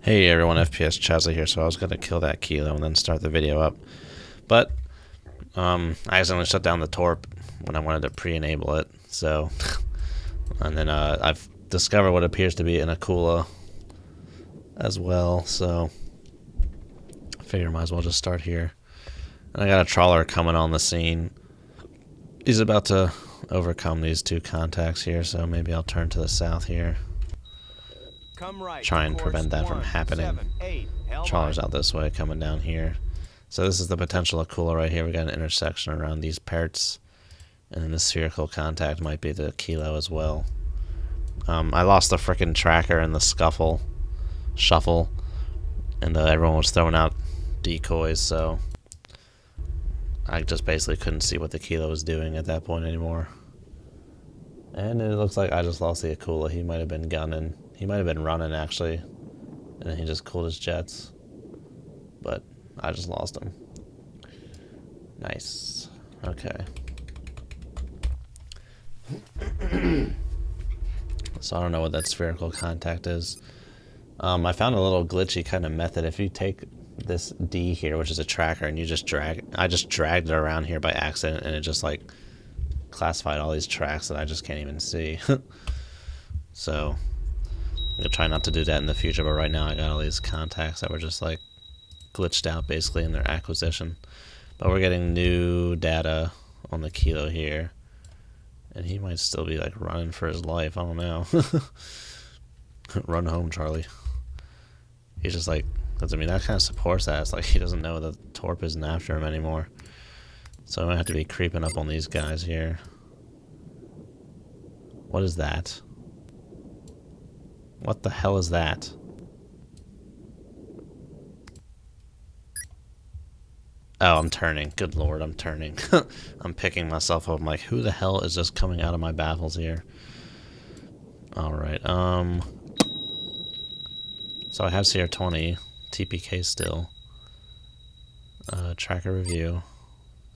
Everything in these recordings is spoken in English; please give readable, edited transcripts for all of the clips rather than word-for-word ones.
Hey everyone, FPS Chazza here. So I was gonna kill that kilo and then start the video up, but I accidentally shut down the torp when I wanted to pre-enable it. So, and then I've discovered what appears to be an Akula as well. So I figure I might as well just start here. And I got a trawler coming on the scene. He's about to overcome these two contacts here, so maybe I'll turn to the south here. Try and prevent that from happening. Trawler's out this way, coming down here. So this is the potential Akula right here. We got an intersection around these parts, and then the spherical contact might be the kilo as well. I lost the frickin' tracker in the shuffle, and everyone was throwing out decoys, so I just basically couldn't see what the kilo was doing at that point anymore. And it looks like I just lost the Akula. He might have been gunning. He might have been running, actually. And then he just cooled his jets. But I just lost him. Nice. Okay. So I don't know what that spherical contact is. I found a little glitchy kind of method. If you take this D here, which is a tracker, and you just drag... I just dragged it around here by accident, and it just, like, classified all these tracks that I just can't even see. So I'm gonna try not to do that in the future, but right now I got all these contacts that were just like glitched out basically in their acquisition. But we're getting new data on the kilo here, and he might still be like running for his life. I don't know. Run home, Charlie. He's just like, because I mean that kind of supports that. It's like he doesn't know the torp isn't after him anymore. So I might have to be creeping up on these guys here. What is that? What the hell is that? Oh, I'm turning. Good lord, I'm turning. I'm picking myself up. I'm like, who the hell is just coming out of my baffles here? Alright, so I have CR20, TPK still. Tracker review.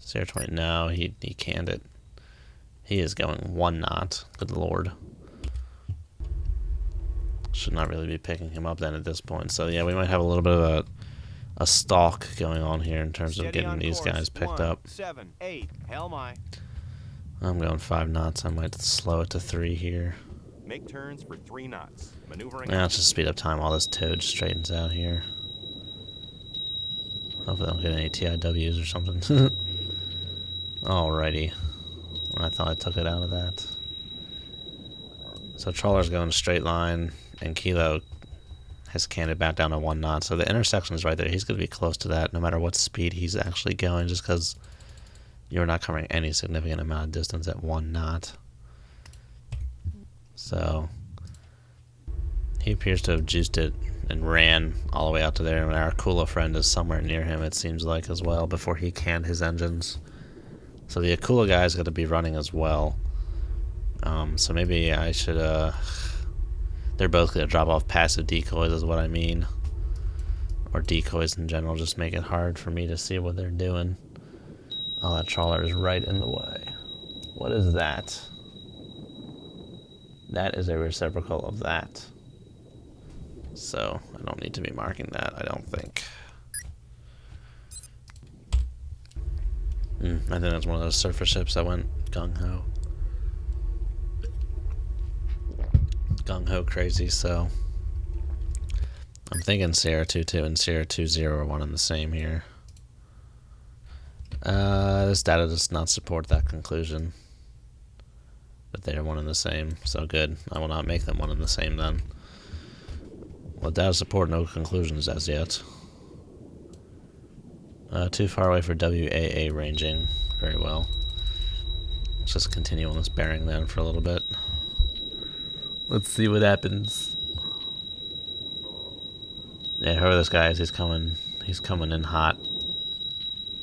CR20, no, he canned it. He is going 1 knot. Good lord. Should not really be picking him up then at this point. So yeah, we might have a little bit of a stalk going on here in terms of getting these guys picked up. 7, 8, hell my. I'm going 5 knots. I might slow it to 3 here. Make turns for 3 knots. Maneuvering. Yeah, let's just speed up time while this toad straightens out here. Hopefully I don't get any TIWs or something. Alrighty. I thought I took it out of that. So trawler's going a straight line, and kilo has canned it back down to 1 knot. So the intersection is right there. He's going to be close to that no matter what speed he's actually going, just because you're not covering any significant amount of distance at 1 knot. So he appears to have juiced it and ran all the way out to there, and our Akula friend is somewhere near him, it seems like, as well, before he canned his engines. So the Akula guy is going to be running as well. So maybe I should, they're both going to drop off passive decoys is what I mean. Or decoys in general, just make it hard for me to see what they're doing. Oh, that trawler is right in the way. What is that? That is a reciprocal of that. So, I don't need to be marking that, I don't think. I think that's one of those surface ships that went gung-ho. Gung-ho crazy, so I'm thinking Sierra 2-2 and Sierra 2-0 are one and the same here. This data does not support that conclusion, but they are one and the same, so good. I will not make them one and the same then. Well, data support no conclusions as yet. Too far away for WAA ranging. Very well. Let's just continue on this bearing then for a little bit. Let's see what happens. Yeah, whoever this guy is, he's coming in hot.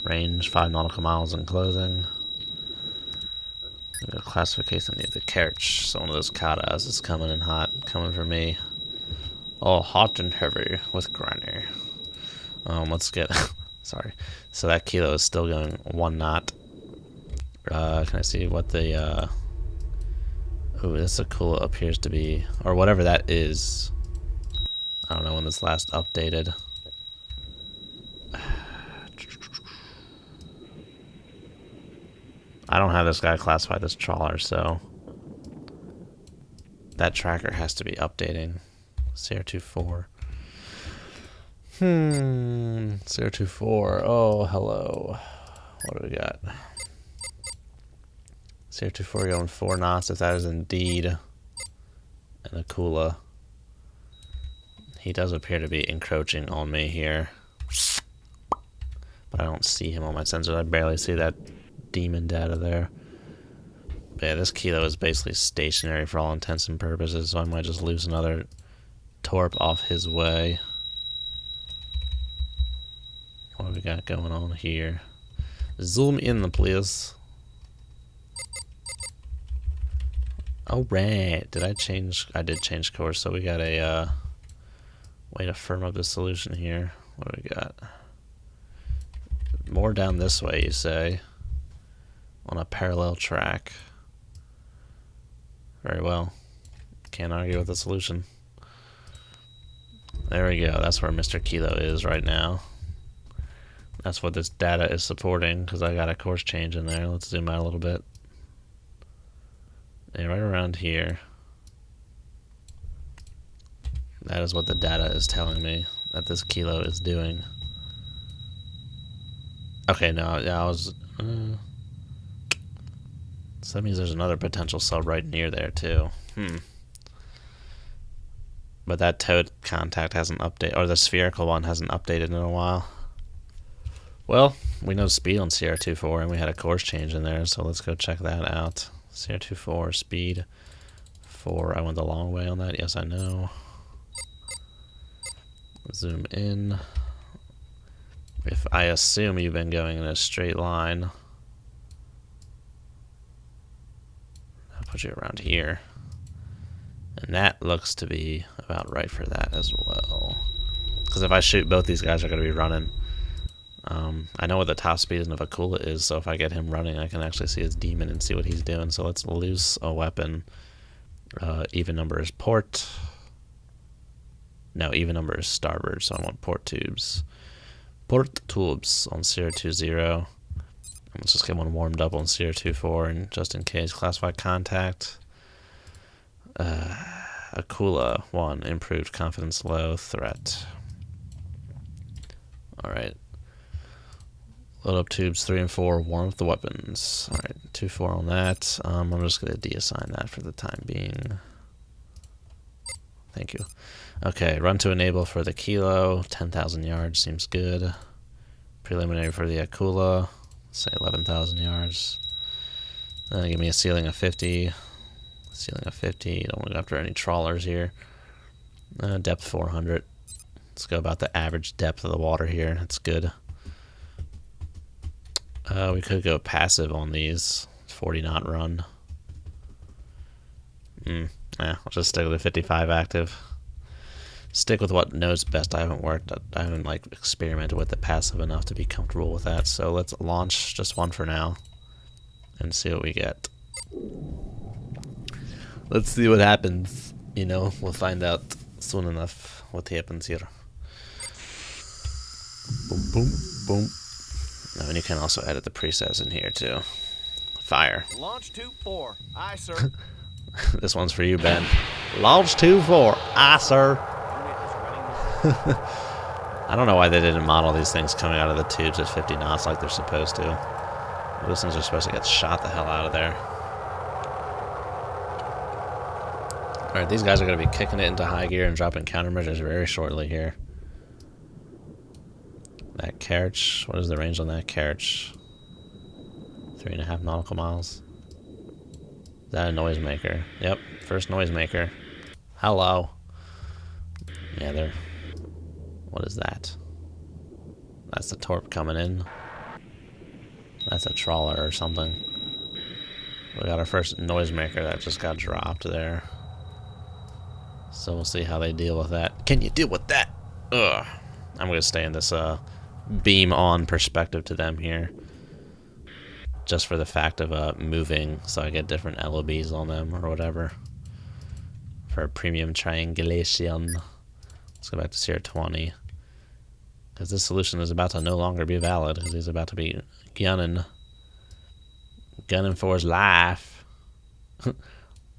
Range 5 nautical miles in closing. Classification needs the Kerch. So one of those katas is coming in hot, coming for me. Oh, hot and heavy with granny. Let's get sorry. So that kilo is still going 1 knot. Can I see what the ooh, this Akula appears to be, or whatever that is. I don't know when this last updated. I don't have this guy classified as trawler, so that tracker has to be updating. CR24. CR24. Oh, hello. What do we got? CR24 going 4 knots, if that is indeed an Akula. He does appear to be encroaching on me here. But I don't see him on my sensors. I barely see that demon data there. But yeah, this Kilo is basically stationary for all intents and purposes, so I might just lose another Torp off his way. What do we got going on here? Zoom in, please. Alright, did I change? I did change course, so we got a way to firm up the solution here. What do we got? More down this way, you say, on a parallel track. Very well. Can't argue with the solution. There we go. That's where Mr. Kilo is right now. That's what this data is supporting, because I got a course change in there. Let's zoom out a little bit. And right around here. That is what the data is telling me that this Kilo is doing. Okay, no, yeah, I was... so that means there's another potential sub right near there, too. But that toad contact hasn't updated, or the spherical one hasn't updated in a while. Well, we know speed on CR24, and we had a course change in there, so let's go check that out. CR24, speed 4. I went the long way on that, yes I know. Zoom in. If I assume you've been going in a straight line, I'll put you around here. And that looks to be about right for that as well. Because if I shoot, both these guys are going to be running. I know what the top speed of Akula is, so if I get him running, I can actually see his demon and see what he's doing. So let's loose a weapon. Even number is port. No, even number is starboard, so I want port tubes. Port tubes on CR20. Let's just get one warmed up on CR24, and just in case, classified contact. Akula 1, improved confidence low, threat. Alright. Load up tubes 3 and 4, warm up the weapons. Alright, 2-4 on that. I'm just going to deassign that for the time being. Thank you. Okay, run to enable for the Kilo, 10,000 yards, seems good. Preliminary for the Akula, say 11,000 yards. Give me a ceiling of 50. Ceiling of 50, don't want to go after any trawlers here. Depth 400. Let's go about the average depth of the water here, that's good. We could go passive on these, 40 knot run. I'll just stick with the 55 active. Stick with what knows best. I haven't like experimented with the passive enough to be comfortable with that. So let's launch just one for now and see what we get. Let's see what happens. You know, we'll find out soon enough what happens here. Boom, boom, boom. Oh, and you can also edit the presets in here too. Fire. Launch 2-4. Aye, sir. This one's for you, Ben. Launch 2-4. Aye, sir. Unit is running. I don't know why they didn't model these things coming out of the tubes at 50 knots like they're supposed to. Those things are supposed to get shot the hell out of there. Alright, these guys are going to be kicking it into high gear and dropping countermeasures very shortly here. That Kerch, what is the range on that Kerch? 3.5 nautical miles. Is that a noisemaker? Yep, first noisemaker. Hello. Yeah, they're... What is that? That's the Torp coming in. That's a trawler or something. We got our first noisemaker that just got dropped there. So we'll see how they deal with that. Can you deal with that? Ugh. I'm going to stay in this beam on perspective to them here. Just for the fact of moving, so I get different LOBs on them or whatever. For premium triangulation. Let's Let's go back to Sierra 20. Because this solution is about to no longer be valid, because he's about to be gunning for his life.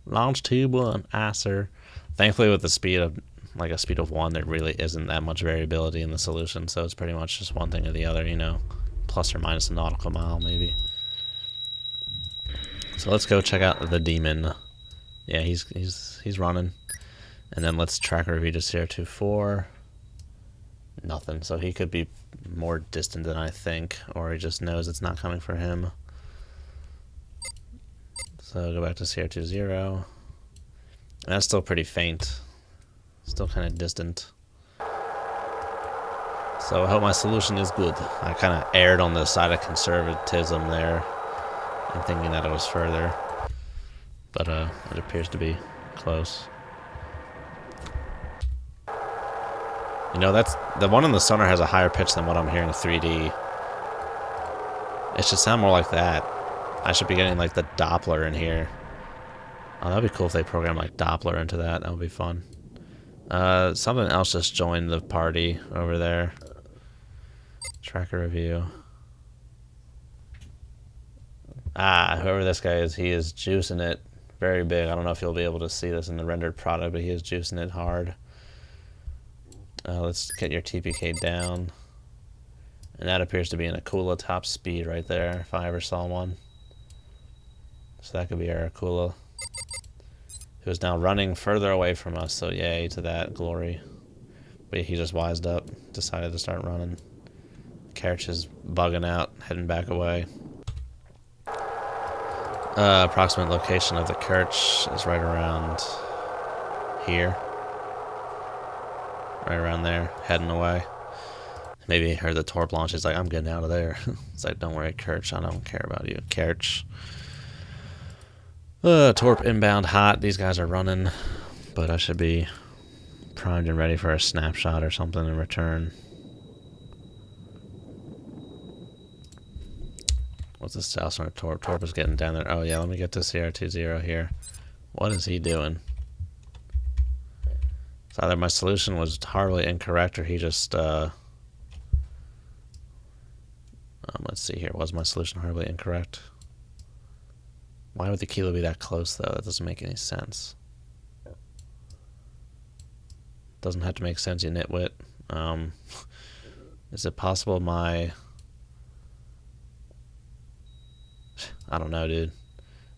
Launch tube 1, aye sir. Thankfully with the speed of, like a speed of 1, there really isn't that much variability in the solution, so it's pretty much just one thing or the other, you know. Plus or minus a nautical mile, maybe. So let's go check out the demon. Yeah, he's running. And then let's tracker review to Sierra 2-4. Nothing, so he could be more distant than I think, or he just knows it's not coming for him. So go back to Sierra 2-0. That's still pretty faint. Still kind of distant. So I hope my solution is good. I kind of erred on the side of conservatism there, and thinking that it was further. But it appears to be close. You know, that's the one in the sonar has a higher pitch than what I'm hearing in 3D. It should sound more like that. I should be getting like the Doppler in here. Oh, that'd be cool if they program like Doppler into that. That would be fun. Something else just joined the party over there. Tracker review. Ah, whoever this guy is, he is juicing it very big. I don't know if you'll be able to see this in the rendered product, but he is juicing it hard. Let's get your TPK down. And that appears to be an Akula top speed right there, if I ever saw one. So that could be our Akula, who is now running further away from us, so yay to that glory. But he just wised up, decided to start running. Kerch is bugging out, heading back away. Approximate location of the Kerch is right around here. Right around there, heading away. Maybe he heard the Torp launch. He's like, I'm getting out of there. It's like, don't worry, Kerch. I don't care about you, Kerch. Torp inbound hot. These guys are running. But I should be primed and ready for a snapshot or something in return. What's the south on Torp? Torp is getting down there. Oh, yeah, let me get to CR20 here. What is he doing? So either my solution was horribly incorrect or he just, let's see here. Was my solution horribly incorrect? Why would the kilo be that close, though? That doesn't make any sense. Doesn't have to make sense, you nitwit. Is it possible my... I don't know, dude.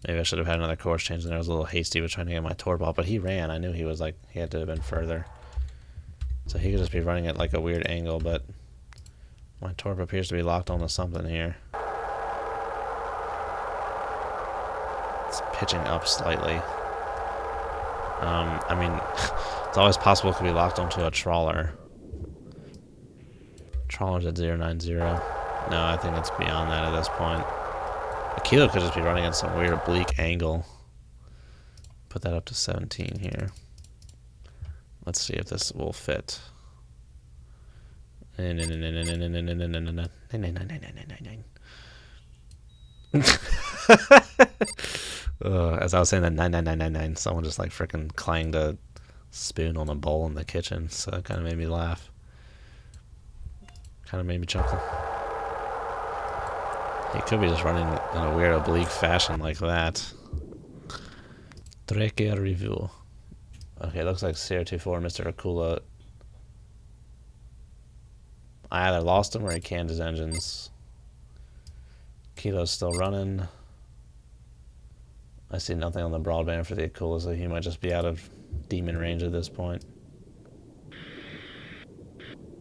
Maybe I should have had another course change in there. I was a little hasty with trying to get my Torp off, but he ran. I knew he was like, he had to have been further. So he could just be running at like a weird angle, but my Torp appears to be locked onto something here. It's pitching up slightly. I mean, it's always possible it could be locked onto a trawler. Trawler's at 090. No, I think it's beyond that at this point. The kilo could just be running at some weird oblique angle. Put that up to 17 here. Let's see if this will fit. As I was saying that 99999, someone just like freaking clanged a spoon on a bowl in the kitchen, so it kind of made me laugh. Kind of made me chuckle. He could be just running in a weird oblique fashion like that. Tracker review. Okay, looks like CR24, Mr. Akula. I either lost him or he canned his engines. Kilo's still running. I see nothing on the broadband for the Akula, so he might just be out of demon range at this point.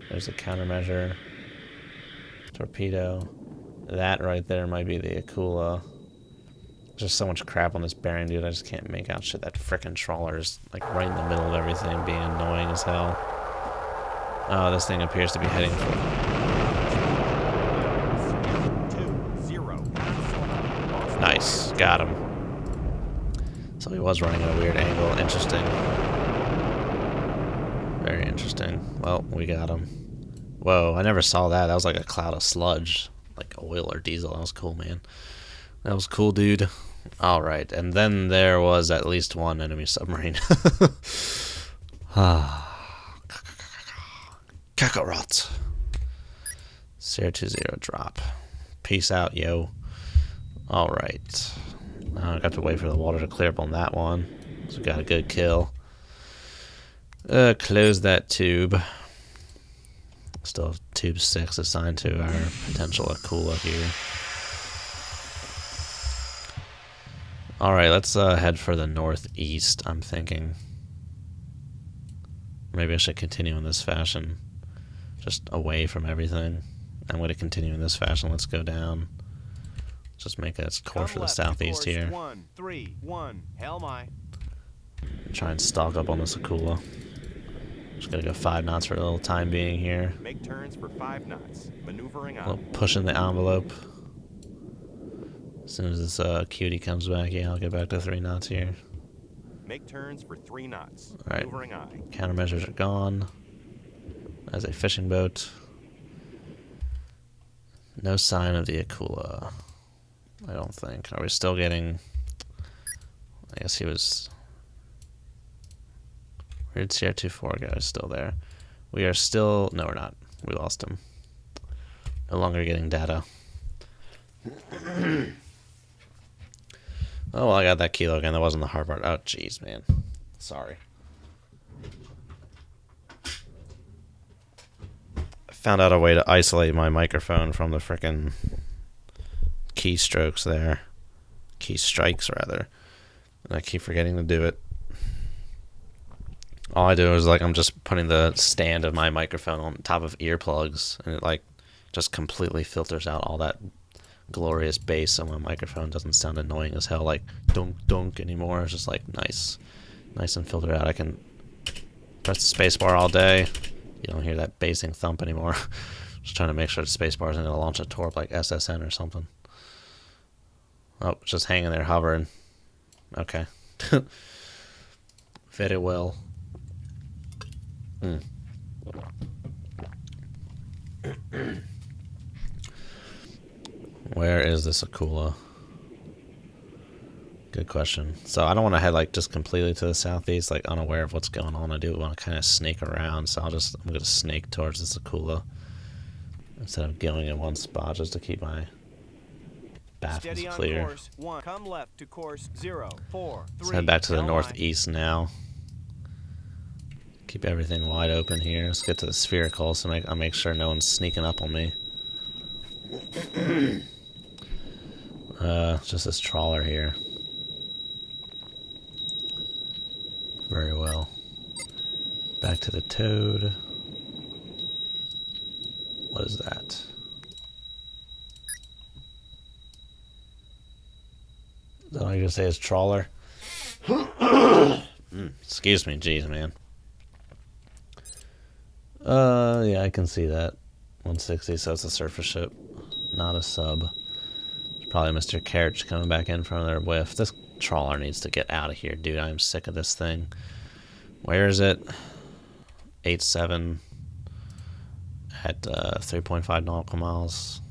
There's a countermeasure. Torpedo. That right there might be the Akula. There's just so much crap on this bearing, dude. I just can't make out shit. That frickin' trawler is like right in the middle of everything, being annoying as hell. Oh, this thing appears to be heading for... 2-0. Nice, got him. So he was running at a weird angle. Interesting. Very interesting. Well, we got him. Whoa, I never saw that. That was like a cloud of sludge. Like oil or diesel. That was cool, man. That was cool, dude. Alright, and then there was at least one enemy submarine. Kakarot. 020 drop. Peace out, yo. Alright. I got to wait for the water to clear up on that one. So we got a good kill. Close that tube. Still have tube 6 assigned to our potential Akula here. Alright, let's head for the northeast, I'm thinking. Maybe I should continue in this fashion. Just away from everything. I'm going to continue in this fashion. Let's go down. Just make a course for the southeast here. 131. Hell my. Try and stalk up on this Akula. Just gonna go 5 knots for a little time being here. Make turns for 5 knots. Maneuvering A out. little pushing the envelope. As soon as this cutie comes back, yeah, I'll get back to 3 knots here. Make turns for 3 knots. Alright. Maneuvering eye. Countermeasures are gone. As a fishing boat. No sign of the Akula. I don't think. Are we still getting... I guess he was... Where did CR24 go? He's still there. We are still... No, we're not. We lost him. No longer getting data. Oh, well, I got that kilo again. That wasn't the hard part. Oh, jeez, man. Sorry. I found out a way to isolate my microphone from the frickin' keystrokes there. Key strikes, rather. And I keep forgetting to do it. All I do is, like, I'm just putting the stand of my microphone on top of earplugs, and it, like, just completely filters out all that glorious bass, so my microphone doesn't sound annoying as hell, like dunk dunk anymore. It's just like nice and filtered out. I can press the spacebar all day. You don't hear that basing thump anymore. Just trying to make sure the spacebar isn't going to launch a torp like SSN or something. Oh, it's just hanging there hovering. Okay. Very well. Where is this Akula? Good question. So I don't want to head like just completely to the southeast, like unaware of what's going on. I do want to kind of snake around, so I'm going to snake towards this Akula instead of going in one spot just to keep my baffles Steady on clear. course 1. Come left to course 043. Let's head back to the Hell my. northeast now. Keep everything wide open here. Let's get to the spherical so I'll make sure no one's sneaking up on me. Just this trawler here. Very well. Back to the toad. What is that? Is that all you're gonna say is trawler? Excuse me, jeez, man. Yeah, I can see that. 160, so it's a surface ship, not a sub. It's probably Mr. Carriage coming back in for another whiff. This trawler needs to get out of here, dude. I'm sick of this thing. Where is it? 8.7 at 3.5 nautical miles.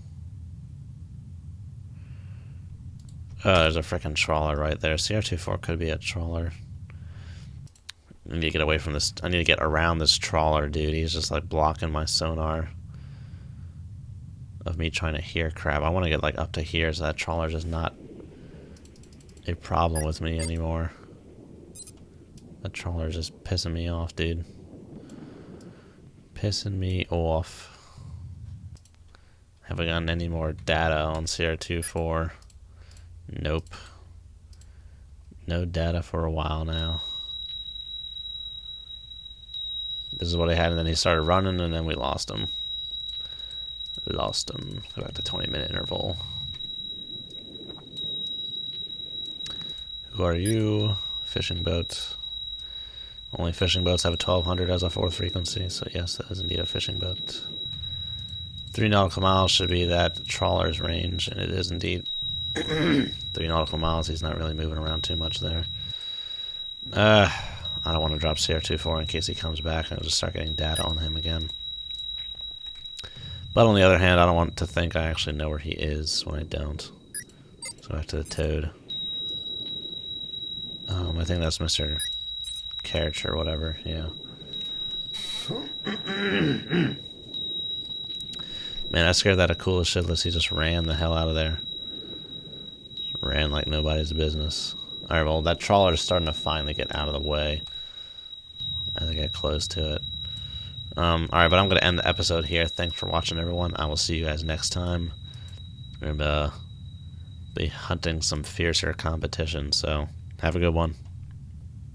Oh, there's a freaking trawler right there. CR24 could be a trawler. I need to get away from this. I need to get around this trawler, dude. He's just like blocking my sonar of me trying to hear crab. I want to get like up to here so that trawler's just not a problem with me anymore. That trawler's just pissing me off, dude. Pissing me off. Have I gotten any more data on CR24? Nope. No data for a while now. This is what I had, and then he started running, and then we lost him. Lost him. Go back to 20-minute interval. Who are you? Fishing boat. Only fishing boats have a 1200 as a 4th frequency, so yes, that is indeed a fishing boat. 3 nautical miles should be that trawler's range, and it is indeed 3 nautical miles. He's not really moving around too much there. I don't want to drop CR24 in case he comes back and I'll just start getting data on him again. But on the other hand, I don't want to think I actually know where he is when I don't. So back to the toad. I think that's Mr. Carriage or whatever, yeah. Man, I scared that Akula shitless. He just ran the hell out of there. Ran like nobody's business. Alright, well, that trawler is starting to finally get out of the way as I get close to it. Alright, but I'm going to end the episode here. Thanks for watching, everyone. I will see you guys next time. We're going to be hunting some fiercer competition, so have a good one.